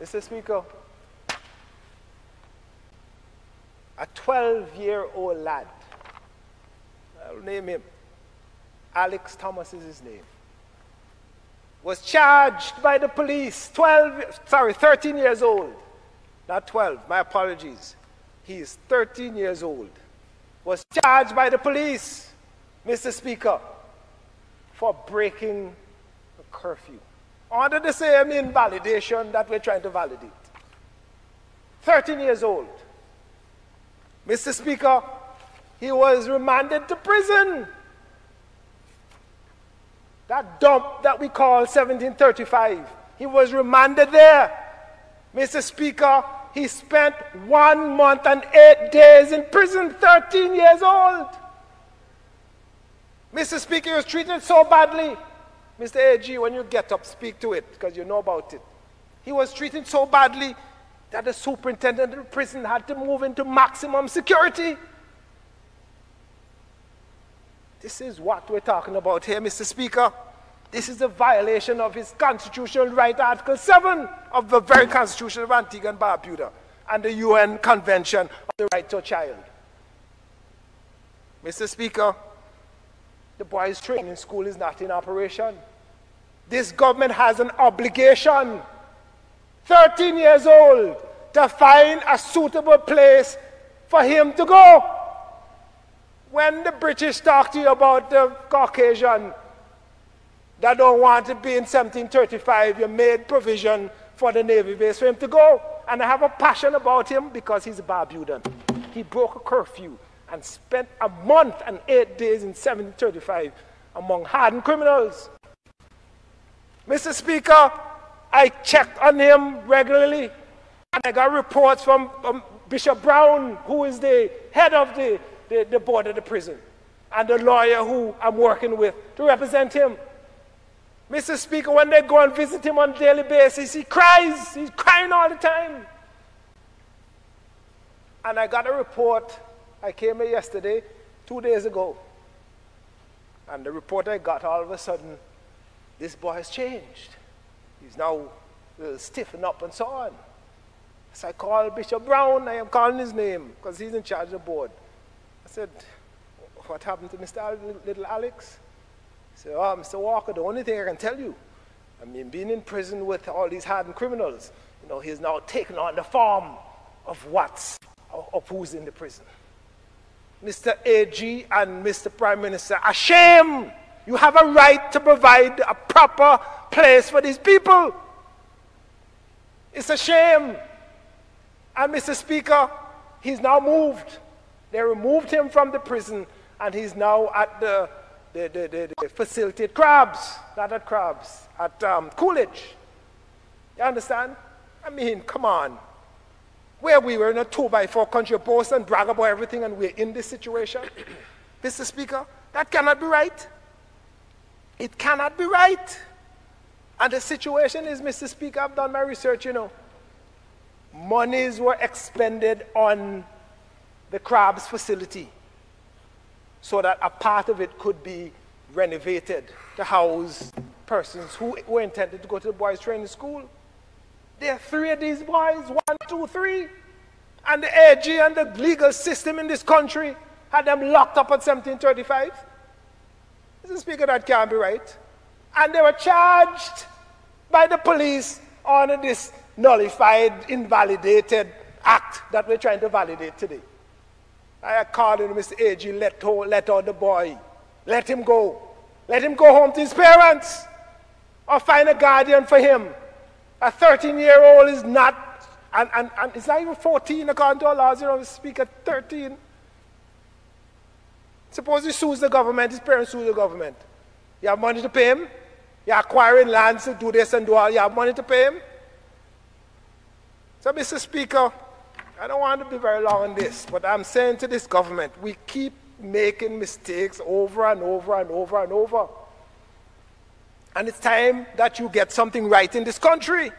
Mr. Speaker, a 12-year-old lad, I'll name him, Alex Thomas is his name, was charged by the police, 13 years old, not 12, my apologies. He is 13 years old, was charged by the police, Mr. Speaker, for breaking a curfew. Under the same invalidation that we're trying to validate. 13 years old. Mr. Speaker, he was remanded to prison. That dump that we call 1735, he was remanded there. Mr. Speaker, he spent 1 month and 8 days in prison, 13 years old. Mr. Speaker, he was treated so badly. Mr. AG, when you get up, speak to it, because you know about it. He was treated so badly that the superintendent of the prison had to move into maximum security. This is what we're talking about here, Mr. Speaker. This is a violation of his constitutional right, Article 7 of the very Constitution of Antigua and Barbuda, and the UN Convention on the Right to a Child. Mr. Speaker, the boys' training school is not in operation. This government has an obligation, 13 years old, to find a suitable place for him to go. When the British talk to you about the Caucasian that don't want to be in 1735, you made provision for the Navy base for him to go. And I have a passion about him because he's a Barbudan. He broke a curfew and spent a month and 8 days in 1735 among hardened criminals. Mr. Speaker, I checked on him regularly, and I got reports from Bishop Brown, who is the head of the board of the prison, and the lawyer who I'm working with to represent him. Mr. Speaker, when they go and visit him on a daily basis, he cries. He's crying all the time. And I got a report. I came here yesterday, 2 days ago. And the report I got, all of a sudden, this boy has changed. He's now stiffened up and so on. So I called Bishop Brown. I am calling his name because he's in charge of the board. I said, what happened to Mr. Little Alex? He said, oh, Mr. Walker, the only thing I can tell you, I mean, being in prison with all these hardened criminals, you know, he's now taken on the form of who's in the prison. Mr. AG and Mr. Prime Minister, a shame. You have a right to provide a proper place for these people. It's a shame. And Mr. Speaker, he's now moved. They removed him from the prison, and he's now at the facility at Crabs, not at Crabs, at Coolidge. You understand? I mean, come on. Where we were in a 2x4 country, boast and brag about everything, and we're in this situation. Mr. Speaker, that cannot be right. It cannot be right. And the situation is, Mr. Speaker, I've done my research, you know. Monies were expended on the Crabs facility so that a part of it could be renovated to house persons who were intended to go to the boys' training school. There are 3 of these boys, 1, 2, 3. And the AG and the legal system in this country had them locked up at 1735. Mr. Speaker, that can't be right. And they were charged by the police on this nullified, invalidated act that we're trying to validate today. I called him, Mr. AG, let out the boy. Let him go. Let him go home to his parents. Or find a guardian for him. A 13-year-old is not, and it's not even 14 according to our laws, you know, speak at 13. Suppose he sues the government, his parents sue the government. You have money to pay him? You're acquiring lands to do this and do all, you have money to pay him? So, Mr. Speaker, I don't want to be very long on this, but I'm saying to this government, we keep making mistakes over and over and over and over. And it's time that you get something right in this country.